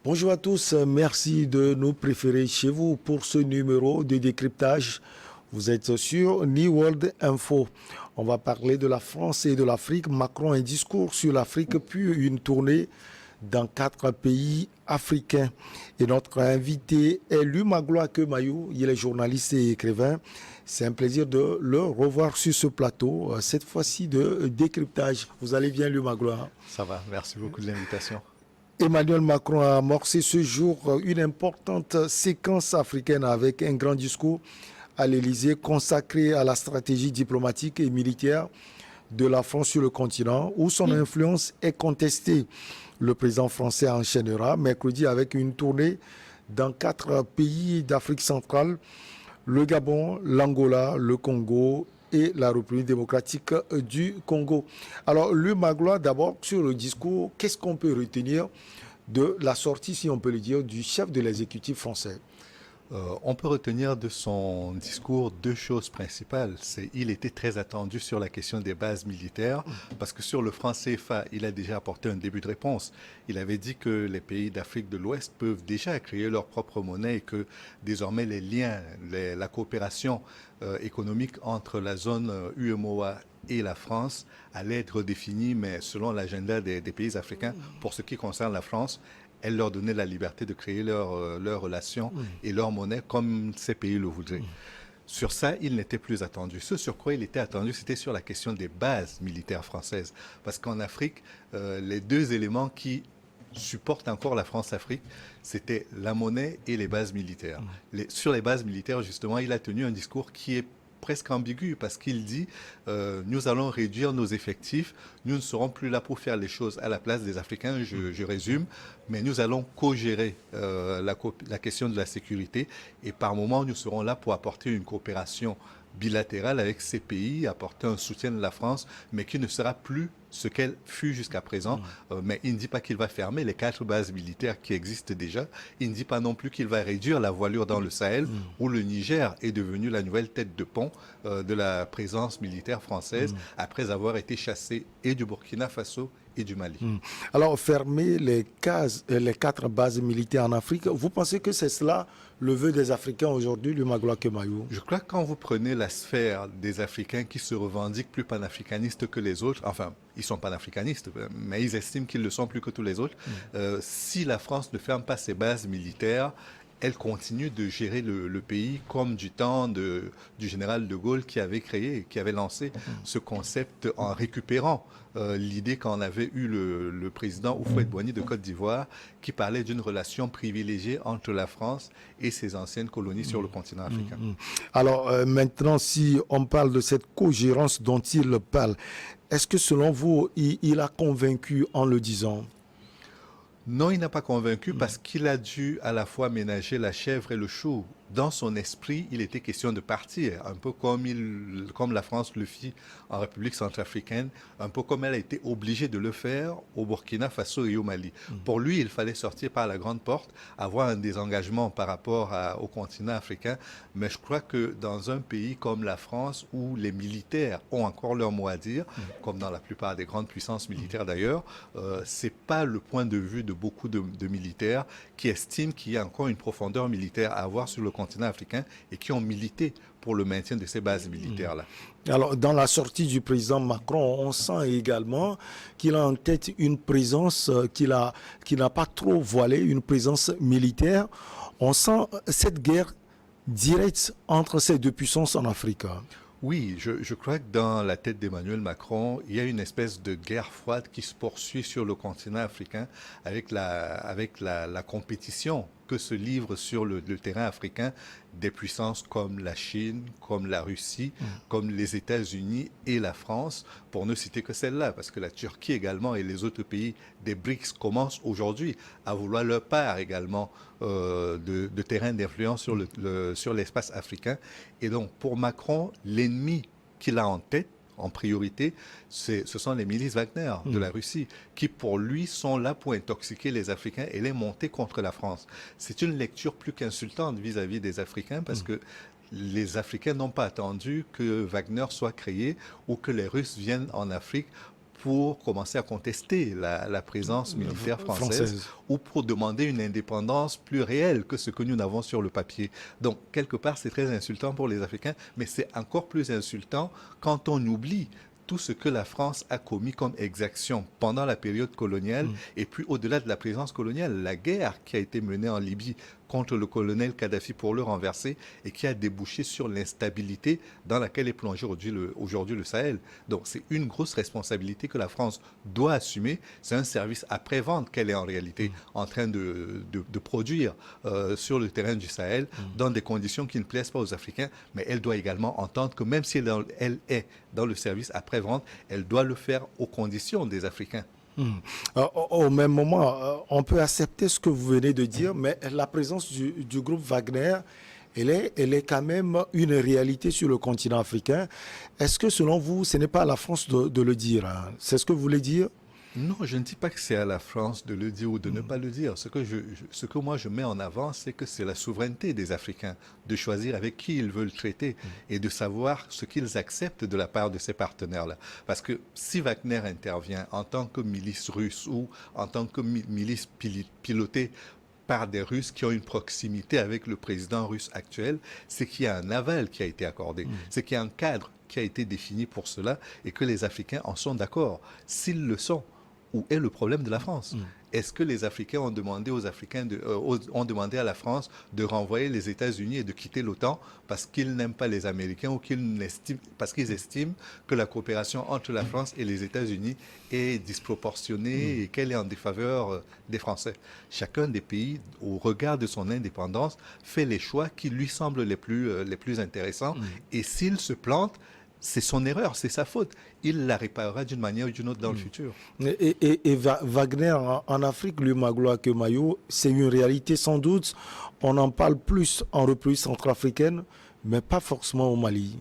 Bonjour à tous, merci de nous préférer chez vous pour ce numéro de décryptage. Vous êtes sur New World Info. On va parler de la France et de l'Afrique. Macron, un discours sur l'Afrique, puis une tournée dans 4 pays africains. Et notre invité est Lumagloa Kemayou. Il est journaliste et écrivain. C'est un plaisir de le revoir sur ce plateau, cette fois-ci de décryptage. Vous allez bien, Lumagloa? Ça va, merci beaucoup de l'invitation. Emmanuel Macron a amorcé ce jour une importante séquence africaine avec un grand discours à l'Élysée consacré à la stratégie diplomatique et militaire de la France sur le continent, où son influence est contestée. Le président français enchaînera mercredi avec une tournée dans 4 pays d'Afrique centrale, le Gabon, l'Angola, le Congo et la République démocratique du Congo. Alors, Lumagloa, d'abord, sur le discours, qu'est-ce qu'on peut retenir de la sortie, si on peut le dire, du chef de l'exécutif français? On peut retenir de son discours 2 choses principales. Il était très attendu sur la question des bases militaires, parce que sur le franc CFA, il a déjà apporté un début de réponse. Il avait dit que les pays d'Afrique de l'Ouest peuvent déjà créer leur propre monnaie et que désormais les liens, la coopération économique entre la zone UEMOA et la France allait être redéfinie, mais selon l'agenda des pays africains. Pour ce qui concerne la France, elle leur donnait la liberté de créer leurs relations et leur monnaie comme ces pays le voudraient. Sur ça, il n'était plus attendu. Ce sur quoi il était attendu, c'était sur la question des bases militaires françaises. Parce qu'en Afrique, les 2 éléments qui supportent encore la France-Afrique, c'était la monnaie et les bases militaires. Sur les bases militaires, justement, il a tenu un discours qui est presque ambigu parce qu'il dit nous allons réduire nos effectifs, nous ne serons plus là pour faire les choses à la place des Africains, je résume, mais nous allons co-gérer la question de la sécurité et par moment nous serons là pour apporter une coopération bilatérale avec ces pays, apporter un soutien de la France, mais qui ne sera plus ce qu'elle fut jusqu'à présent. Mais il ne dit pas qu'il va fermer les 4 bases militaires qui existent déjà. Il ne dit pas non plus qu'il va réduire la voilure dans le Sahel, où le Niger est devenu la nouvelle tête de pont de la présence militaire française, après avoir été chassé et du Burkina Faso et du Mali. Alors, fermer les 4 bases militaires en Afrique, vous pensez que c'est cela le vœu des Africains aujourd'hui, Lumagloa Kemayou? Je crois que quand vous prenez la sphère des Africains qui se revendiquent plus panafricanistes que les autres, enfin, ils sont panafricanistes, mais ils estiment qu'ils le sont plus que tous les autres, si la France ne ferme pas ses bases militaires, elle continue de gérer le pays comme du temps du général de Gaulle qui avait lancé ce concept en récupérant l'idée qu'en avait eu le président Houphouët-Boigny de Côte d'Ivoire qui parlait d'une relation privilégiée entre la France et ses anciennes colonies sur le continent africain. Alors maintenant, si on parle de cette cogérance dont il parle, est-ce que selon vous, il a convaincu en le disant? Non, il n'a pas convaincu parce qu'il a dû à la fois ménager la chèvre et le chou. Dans son esprit, il était question de partir, un peu comme la France le fit en République centrafricaine, un peu comme elle a été obligée de le faire au Burkina Faso et au Mali. Pour lui, il fallait sortir par la grande porte, avoir un désengagement par rapport au continent africain. Mais je crois que dans un pays comme la France, où les militaires ont encore leur mot à dire, comme dans la plupart des grandes puissances militaires d'ailleurs, c'est pas le point de vue de beaucoup de militaires qui estiment qu'il y a encore une profondeur militaire à avoir sur le continent africain et qui ont milité pour le maintien de ces bases militaires-là. Alors, dans la sortie du président Macron, on sent également qu'il a en tête une présence qu'il n'a pas trop voilée, une présence militaire. On sent cette guerre directe entre ces 2 puissances en Afrique. Oui, je crois que dans la tête d'Emmanuel Macron, il y a une espèce de guerre froide qui se poursuit sur le continent africain avec la compétition que se livrent sur le terrain africain des puissances comme la Chine, comme la Russie, comme les États-Unis et la France, pour ne citer que celle-là, parce que la Turquie également et les autres pays des BRICS commencent aujourd'hui à vouloir leur part également de terrain d'influence sur l'espace africain. Et donc, pour Macron, l'ennemi qu'il a en tête, en priorité, ce sont les milices Wagner de la Russie, qui pour lui sont là pour intoxiquer les Africains et les monter contre la France. C'est une lecture plus qu'insultante vis-à-vis des Africains parce que les Africains n'ont pas attendu que Wagner soit créé ou que les Russes viennent en Afrique pour commencer à contester la présence militaire française ou pour demander une indépendance plus réelle que ce que nous n'avons sur le papier. Donc, quelque part, c'est très insultant pour les Africains, mais c'est encore plus insultant quand on oublie tout ce que la France a commis comme exaction pendant la période coloniale et puis au-delà de la présence coloniale, la guerre qui a été menée en Libye contre le colonel Kadhafi pour le renverser et qui a débouché sur l'instabilité dans laquelle est plongé aujourd'hui le Sahel. Donc c'est une grosse responsabilité que la France doit assumer. C'est un service après-vente qu'elle est en réalité en train de produire sur le terrain du Sahel dans des conditions qui ne plaisent pas aux Africains, mais elle doit également entendre que même si elle est dans le service après-vente, elle doit le faire aux conditions des Africains. Au même moment, on peut accepter ce que vous venez de dire, mais la présence du groupe Wagner, elle est quand même une réalité sur le continent africain. Est-ce que selon vous, ce n'est pas à la France de le dire, hein? C'est ce que vous voulez dire? Non, je ne dis pas que c'est à la France de le dire ou de ne pas le dire. Ce que moi je mets en avant, c'est que c'est la souveraineté des Africains de choisir avec qui ils veulent traiter et de savoir ce qu'ils acceptent de la part de ces partenaires-là. Parce que si Wagner intervient en tant que milice russe ou en tant que milice pilotée par des Russes qui ont une proximité avec le président russe actuel, c'est qu'il y a un aval qui a été accordé, c'est qu'il y a un cadre qui a été défini pour cela et que les Africains en sont d'accord. S'ils le sont, où est le problème de la France? Est-ce que les Africains ont demandé ont demandé à la France de renvoyer les États-Unis et de quitter l'OTAN parce qu'ils n'aiment pas les Américains ou parce qu'ils estiment que la coopération entre la France et les États-Unis est disproportionnée et qu'elle est en défaveur des Français? Chacun des pays, au regard de son indépendance, fait les choix qui lui semblent les plus intéressants. Et s'il se plante, c'est son erreur, c'est sa faute. Il la réparera d'une manière ou d'une autre dans le futur. Et Wagner en Afrique, le Magloire que Mayo, c'est une réalité sans doute. On en parle plus en République centrafricaine, mais pas forcément au Mali.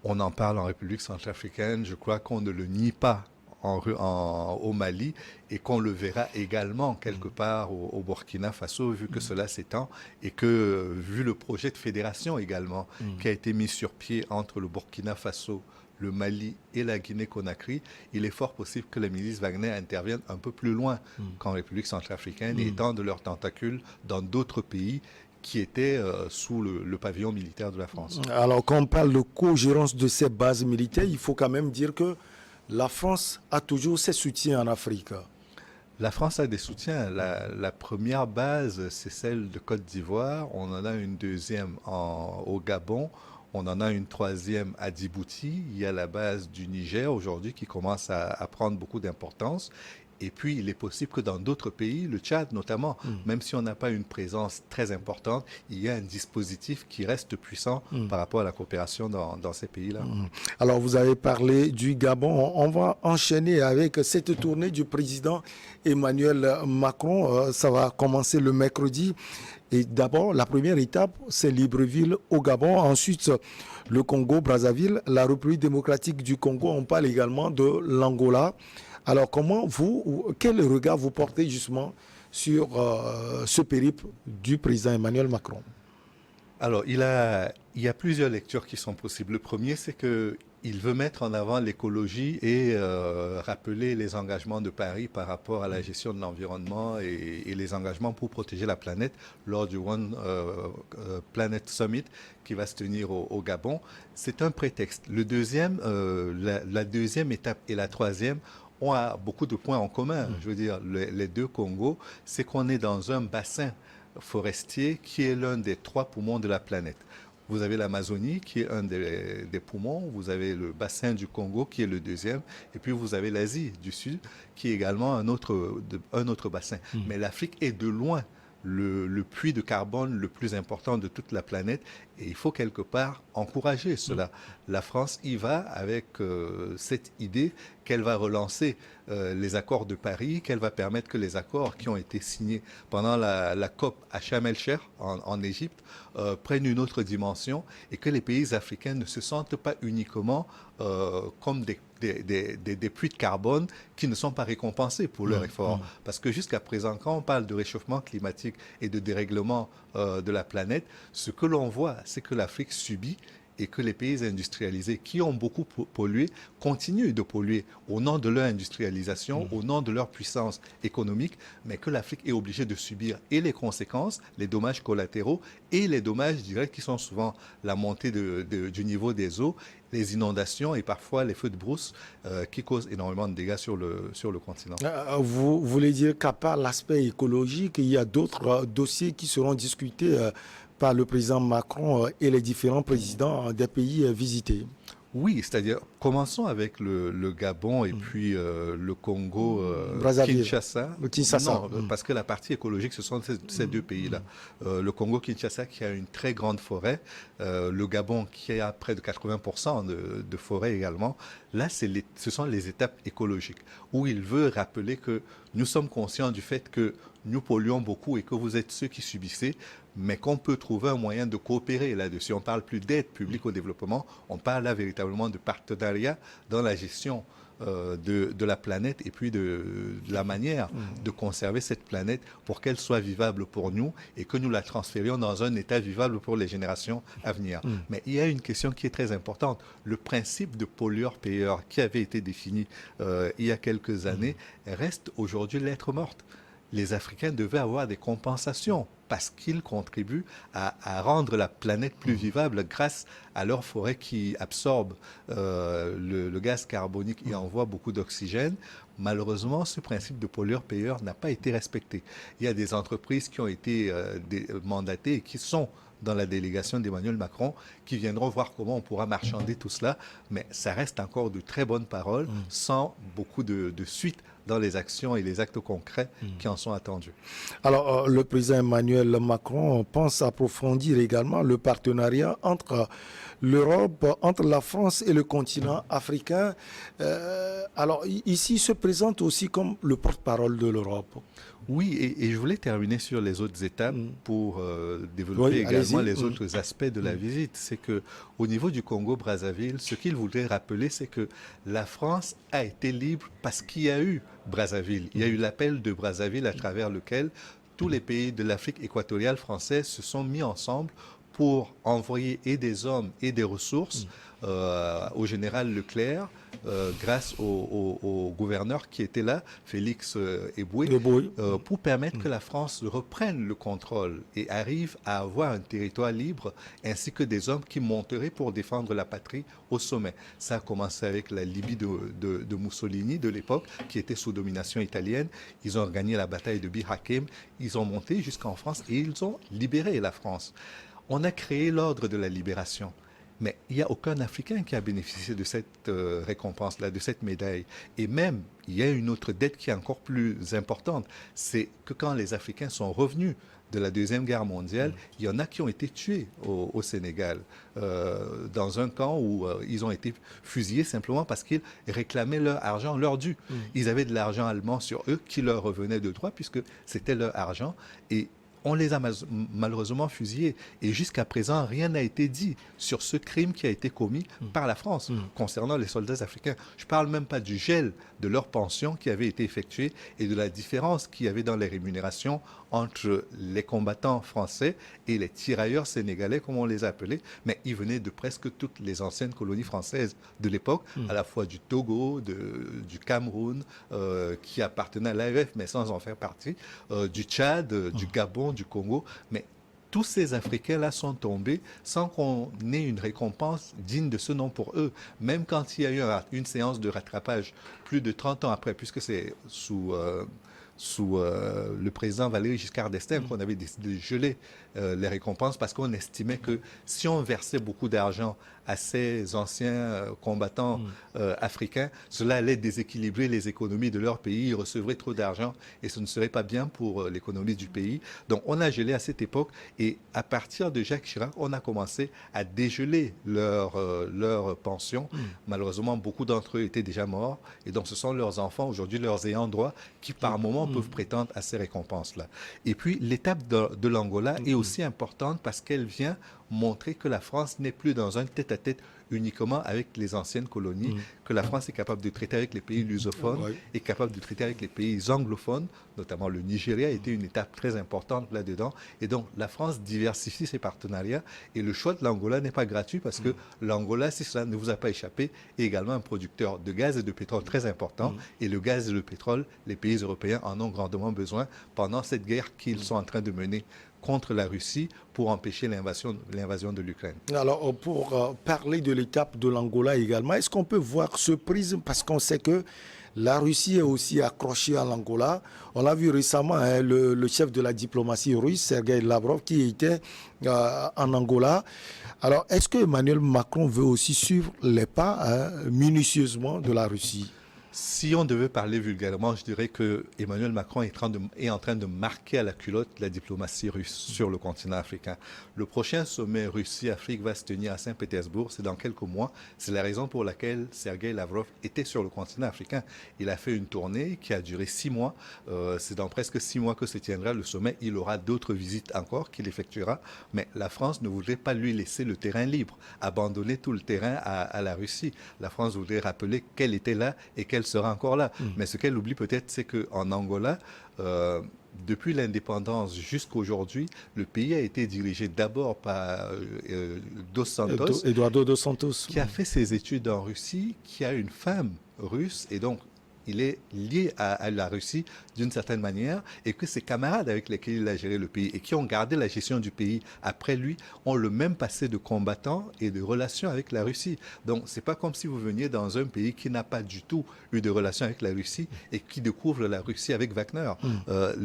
On en parle en République centrafricaine, je crois qu'on ne le nie pas au Mali et qu'on le verra également quelque part au Burkina Faso, vu que cela s'étend et que, vu le projet de fédération également qui a été mis sur pied entre le Burkina Faso, le Mali et la Guinée-Conakry, il est fort possible que les milices Wagner interviennent un peu plus loin qu'en République centrafricaine et étendent leurs tentacules dans d'autres pays qui étaient sous le pavillon militaire de la France. Alors, quand on parle de co-gérance de ces bases militaires, il faut quand même dire que la France a toujours ses soutiens en Afrique. La France a des soutiens. La première base, c'est celle de Côte d'Ivoire. On en a une deuxième au Gabon. On en a une troisième à Djibouti. Il y a la base du Niger aujourd'hui qui commence à prendre beaucoup d'importance. Et puis, il est possible que dans d'autres pays, le Tchad notamment, même si on n'a pas une présence très importante, il y a un dispositif qui reste puissant par rapport à la coopération dans ces pays-là. Alors, vous avez parlé du Gabon. On va enchaîner avec cette tournée du président Emmanuel Macron. Ça va commencer le mercredi. Et d'abord, la première étape, c'est Libreville au Gabon. Ensuite, le Congo-Brazzaville, la République démocratique du Congo. On parle également de l'Angola. Alors, quel regard vous portez justement sur ce périple du président Emmanuel Macron? Alors, il y a plusieurs lectures qui sont possibles. Le premier, c'est qu'il veut mettre en avant l'écologie et rappeler les engagements de Paris par rapport à la gestion de l'environnement et les engagements pour protéger la planète lors du One Planet Summit qui va se tenir au Gabon. C'est un prétexte. Le deuxième, la deuxième étape et la troisième ont beaucoup de points en commun. Je veux dire, les deux Congos, c'est qu'on est dans un bassin forestier qui est l'un des 3 poumons de la planète. Vous avez l'Amazonie qui est un des poumons, vous avez le bassin du Congo qui est le deuxième, et puis vous avez l'Asie du Sud qui est également un autre bassin. Mais l'Afrique est de loin le puits de carbone le plus important de toute la planète et il faut quelque part encourager cela. La France y va avec cette idée qu'elle va relancer les accords de Paris, qu'elle va permettre que les accords qui ont été signés pendant la COP à Sharm el-Sheikh en Égypte prennent une autre dimension et que les pays africains ne se sentent pas uniquement comme des puits de carbone qui ne sont pas récompensés pour leur effort. Parce que jusqu'à présent, quand on parle de réchauffement climatique et de dérèglement de la planète, ce que l'on voit, c'est que l'Afrique subit et que les pays industrialisés qui ont beaucoup pollué continuent de polluer au nom de leur industrialisation, au nom de leur puissance économique, mais que l'Afrique est obligée de subir et les conséquences, les dommages collatéraux et les dommages directs qui sont souvent la montée du niveau des eaux, les inondations et parfois les feux de brousse qui causent énormément de dégâts sur le continent. Vous voulez dire qu'à part l'aspect écologique, il y a d'autres dossiers qui seront discutés par le président Macron et les différents présidents des pays visités? Oui, c'est-à-dire, commençons avec le Gabon et puis le Congo, Kinshasa. Le Kinshasa. Non, parce que la partie écologique, ce sont ces deux pays-là. Le Congo-Kinshasa qui a une très grande forêt, le Gabon qui a près de 80% de forêt également. Là, ce sont les étapes écologiques où il veut rappeler que nous sommes conscients du fait que nous polluons beaucoup et que vous êtes ceux qui subissez, mais qu'on peut trouver un moyen de coopérer là-dessus. On ne parle plus d'aide publique au développement, on parle là véritablement de partenariat dans la gestion de la planète et puis de la manière de conserver cette planète pour qu'elle soit vivable pour nous et que nous la transférions dans un état vivable pour les générations à venir. Mais il y a une question qui est très importante. Le principe de pollueur-payeur qui avait été défini il y a quelques années reste aujourd'hui lettre morte. Les Africains devaient avoir des compensations parce qu'ils contribuent à rendre la planète plus vivable grâce à leurs forêts qui absorbent le gaz carbonique et envoient beaucoup d'oxygène. Malheureusement, ce principe de pollueur-payeur n'a pas été respecté. Il y a des entreprises qui ont été mandatées et qui sont dans la délégation d'Emmanuel Macron, qui viendront voir comment on pourra marchander tout cela, mais ça reste encore de très bonnes paroles, sans beaucoup de suite dans les actions et les actes concrets qui en sont attendus. Alors, le président Emmanuel Macron pense approfondir également le partenariat entre l'Europe, entre la France et le continent africain. Alors, ici, il se présente aussi comme le porte-parole de l'Europe. Oui, et je voulais terminer sur les autres étapes pour développer également les autres aspects de la visite. C'est que au niveau du Congo-Brazzaville, ce qu'il voudrait rappeler, c'est que la France a été libre parce qu'il y a eu Brazzaville. Il y a eu l'appel de Brazzaville à travers lequel tous les pays de l'Afrique équatoriale française se sont mis ensemble pour envoyer et des hommes et des ressources au général Leclerc, grâce au gouverneur qui était là, Félix Eboué, pour permettre que la France reprenne le contrôle et arrive à avoir un territoire libre, ainsi que des hommes qui monteraient pour défendre la patrie au sommet. Ça a commencé avec la Libye de Mussolini de l'époque, qui était sous domination italienne. Ils ont gagné la bataille de Bir Hakeim, ils ont monté jusqu'en France et ils ont libéré la France. On a créé l'ordre de la libération. Mais il n'y a aucun Africain qui a bénéficié de cette récompense-là, de cette médaille. Et même, il y a une autre dette qui est encore plus importante. C'est que quand les Africains sont revenus de la Deuxième Guerre mondiale, il y en a qui ont été tués au Sénégal, dans un camp où ils ont été fusillés simplement parce qu'ils réclamaient leur argent, leur dû. Ils avaient de l'argent allemand sur eux qui leur revenait de droit puisque c'était leur argent. Et on les a malheureusement fusillés. Et jusqu'à présent, rien n'a été dit sur ce crime qui a été commis par la France concernant les soldats africains. Je ne parle même pas du gel de leurs pensions qui avait été effectué et de la différence qu'il y avait dans les rémunérations entre les combattants français et les tirailleurs sénégalais, comme on les appelait. Mais ils venaient de presque toutes les anciennes colonies françaises de l'époque, à la fois du Togo, du Cameroun, qui appartenaient à l'AFF, mais sans en faire partie, du Tchad, du Gabon, du Congo. Mais tous ces Africains-là sont tombés sans qu'on ait une récompense digne de ce nom pour eux. Même quand il y a eu une séance de rattrapage plus de 30 ans après, puisque c'est sous le président Valéry Giscard d'Estaing qu'on avait décidé de geler les récompenses parce qu'on estimait que si on versait beaucoup d'argent à ces anciens combattants africains, cela allait déséquilibrer les économies de leur pays, ils recevraient trop d'argent et ce ne serait pas bien pour l'économie du pays. Donc on a gelé à cette époque et à partir de Jacques Chirac, on a commencé à dégeler leur pension. Malheureusement, beaucoup d'entre eux étaient déjà morts et donc ce sont leurs enfants, aujourd'hui leurs ayants droit, qui par moment peuvent prétendre à ces récompenses-là. Et puis l'étape de l'Angola est aussi importante parce qu'elle vient montrer que la France n'est plus dans un tête-à-tête uniquement avec les anciennes colonies, que la France est capable de traiter avec les pays lusophones, est capable de traiter avec les pays anglophones, notamment le Nigeria a été une étape très importante là-dedans. Et donc, la France diversifie ses partenariats et le choix de l'Angola n'est pas gratuit parce que l'Angola, si cela ne vous a pas échappé, est également un producteur de gaz et de pétrole très important. Et le gaz et le pétrole, les pays européens en ont grandement besoin pendant cette guerre qu'ils sont en train de mener contre la Russie pour empêcher l'invasion de l'Ukraine. Alors, pour parler de l'étape de l'Angola également, est-ce qu'on peut voir ce prisme, parce qu'on sait que la Russie est aussi accrochée à l'Angola. On l'a vu récemment, hein, le chef de la diplomatie russe, Sergei Lavrov, qui était en Angola. Alors, est-ce que Emmanuel Macron veut aussi suivre les pas minutieusement de la Russie ? Si on devait parler vulgairement, je dirais que Emmanuel Macron est en train de marquer à la culotte la diplomatie russe sur le continent africain. Le prochain sommet Russie-Afrique va se tenir à Saint-Pétersbourg, c'est dans quelques mois. C'est la raison pour laquelle Sergei Lavrov était sur le continent africain. Il a fait une tournée qui a duré 6 mois. C'est dans presque 6 mois que se tiendra le sommet. Il aura d'autres visites encore qu'il effectuera. Mais la France ne voudrait pas lui laisser le terrain libre, abandonner tout le terrain à la Russie. La France voudrait rappeler qu'elle était là et qu'elle sera encore là. Mais ce qu'elle oublie peut-être, c'est qu'en Angola, depuis l'indépendance jusqu'à aujourd'hui, le pays a été dirigé d'abord par Eduardo dos Santos, qui a fait ses études en Russie, qui a une femme russe, et donc il est lié à la Russie d'une certaine manière, et que ses camarades avec lesquels il a géré le pays et qui ont gardé la gestion du pays après lui ont le même passé de combattants et de relations avec la Russie. Donc c'est pas comme si vous veniez dans un pays qui n'a pas du tout eu de relations avec la Russie et qui découvre la Russie avec Wagner.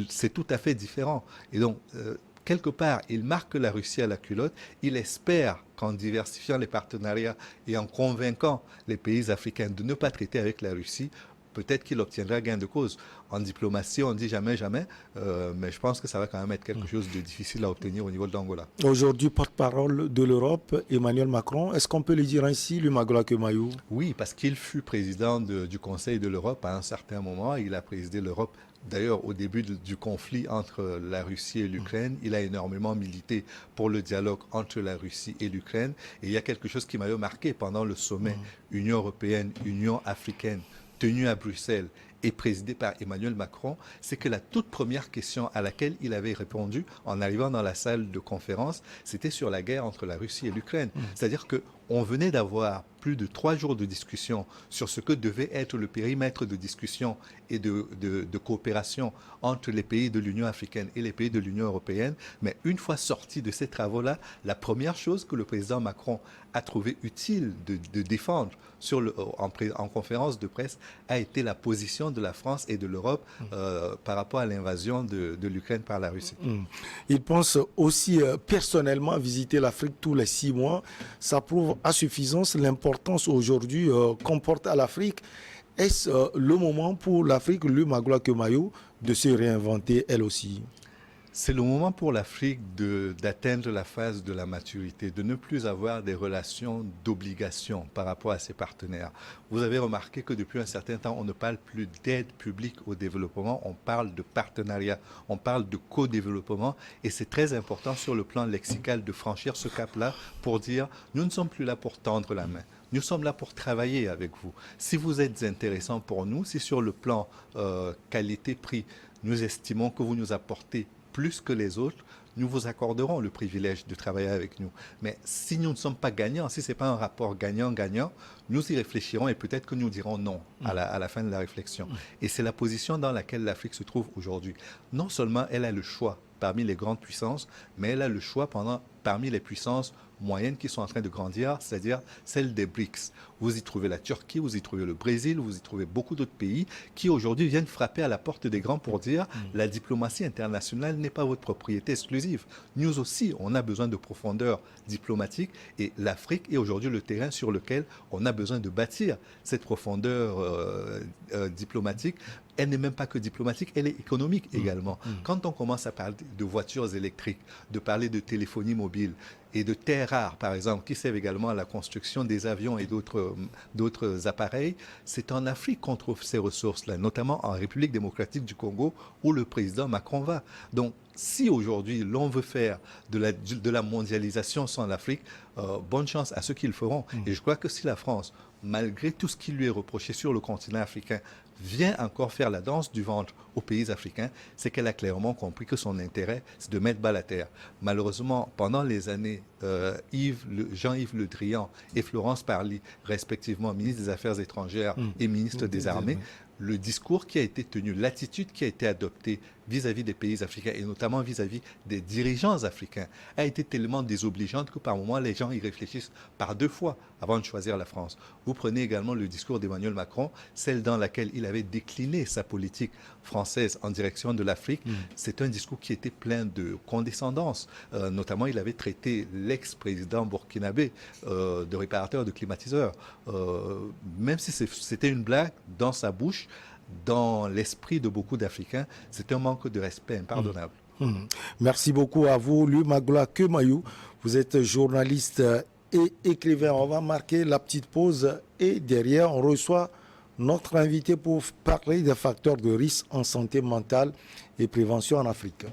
C'est tout à fait différent. Et donc quelque part, il marque la Russie à la culotte. Il espère qu'en diversifiant les partenariats et en convainquant les pays africains de ne pas traiter avec la Russie, peut-être qu'il obtiendra gain de cause. En diplomatie, on ne dit jamais, jamais, mais je pense que ça va quand même être quelque chose de difficile à obtenir au niveau de l'Angola. Aujourd'hui, porte-parole de l'Europe, Emmanuel Macron, est-ce qu'on peut le dire ainsi, Lumagola Kemayou? Oui, parce qu'il fut président du Conseil de l'Europe à un certain moment. Il a présidé l'Europe. D'ailleurs, au début du conflit entre la Russie et l'Ukraine, il a énormément milité pour le dialogue entre la Russie et l'Ukraine. Et il y a quelque chose qui m'a marqué pendant le sommet Union européenne, Union africaine, tenu à Bruxelles et présidé par Emmanuel Macron, c'est que la toute première question à laquelle il avait répondu en arrivant dans la salle de conférence, c'était sur la guerre entre la Russie et l'Ukraine. C'est-à-dire qu'on venait d'avoir plus de 3 jours de discussion sur ce que devait être le périmètre de discussion et de coopération entre les pays de l'Union africaine et les pays de l'Union européenne. Mais une fois sorti de ces travaux-là, la première chose que le président Macron a trouvé utile de défendre en conférence de presse a été la position de la France et de l'Europe par rapport à l'invasion de l'Ukraine par la Russie. Il pense aussi personnellement visiter l'Afrique tous les 6 mois. Ça prouve à suffisance l'importance aujourd'hui qu'on porte à l'Afrique. Est-ce le moment pour l'Afrique, Lumagola Kemayou, de se réinventer elle aussi? C'est le moment pour l'Afrique d'atteindre la phase de la maturité, de ne plus avoir des relations d'obligation par rapport à ses partenaires. Vous avez remarqué que depuis un certain temps, on ne parle plus d'aide publique au développement, on parle de partenariat, on parle de co-développement, et c'est très important sur le plan lexical de franchir ce cap-là pour dire « nous ne sommes plus là pour tendre la main ». Nous sommes là pour travailler avec vous. Si vous êtes intéressant pour nous, si sur le plan qualité-prix, nous estimons que vous nous apportez plus que les autres, nous vous accorderons le privilège de travailler avec nous. Mais si nous ne sommes pas gagnants, si ce n'est pas un rapport gagnant-gagnant, nous y réfléchirons et peut-être que nous dirons non à la fin de la réflexion. Et c'est la position dans laquelle l'Afrique se trouve aujourd'hui. Non seulement elle a le choix parmi les grandes puissances, mais elle a le choix parmi les puissances moyennes qui sont en train de grandir, c'est-à-dire celles des BRICS. Vous y trouvez la Turquie, vous y trouvez le Brésil, vous y trouvez beaucoup d'autres pays qui aujourd'hui viennent frapper à la porte des grands pour dire la diplomatie internationale n'est pas votre propriété exclusive. Nous aussi, on a besoin de profondeur diplomatique et l'Afrique est aujourd'hui le terrain sur lequel on a besoin de bâtir cette profondeur diplomatique. Elle n'est même pas que diplomatique, elle est économique également. Quand on commence à parler de voitures électriques, de parler de téléphonie mobile, automobiles et de terres rares, par exemple, qui servent également à la construction des avions et d'autres appareils, c'est en Afrique qu'on trouve ces ressources-là, notamment en République démocratique du Congo, où le président Macron va. Donc, si aujourd'hui l'on veut faire de la mondialisation sans l'Afrique, bonne chance à ceux qui le feront. Et je crois que si la France, malgré tout ce qui lui est reproché sur le continent africain, vient encore faire la danse du ventre aux pays africains, c'est qu'elle a clairement compris que son intérêt, c'est de mettre balle à terre. Malheureusement, pendant les années, Jean-Yves Le Drian et Florence Parly, respectivement ministre des Affaires étrangères et ministre des Armées, le discours qui a été tenu, l'attitude qui a été adoptée vis-à-vis des pays africains et notamment vis-à-vis des dirigeants africains a été tellement désobligeante que par moments les gens y réfléchissent par 2 fois avant de choisir la France. Vous prenez également le discours d'Emmanuel Macron, celle dans laquelle il avait décliné sa politique française en direction de l'Afrique. C'est un discours qui était plein de condescendance. Notamment, il avait traité l'ex-président burkinabé de réparateur de climatiseurs. Même si c'était une blague dans sa bouche, dans l'esprit de beaucoup d'Africains, c'est un manque de respect impardonnable. Merci beaucoup à vous, Louis Magloire Kemayou. Vous êtes journaliste et écrivain. On va marquer la petite pause et derrière, on reçoit notre invité pour parler des facteurs de risque en santé mentale et prévention en Afrique.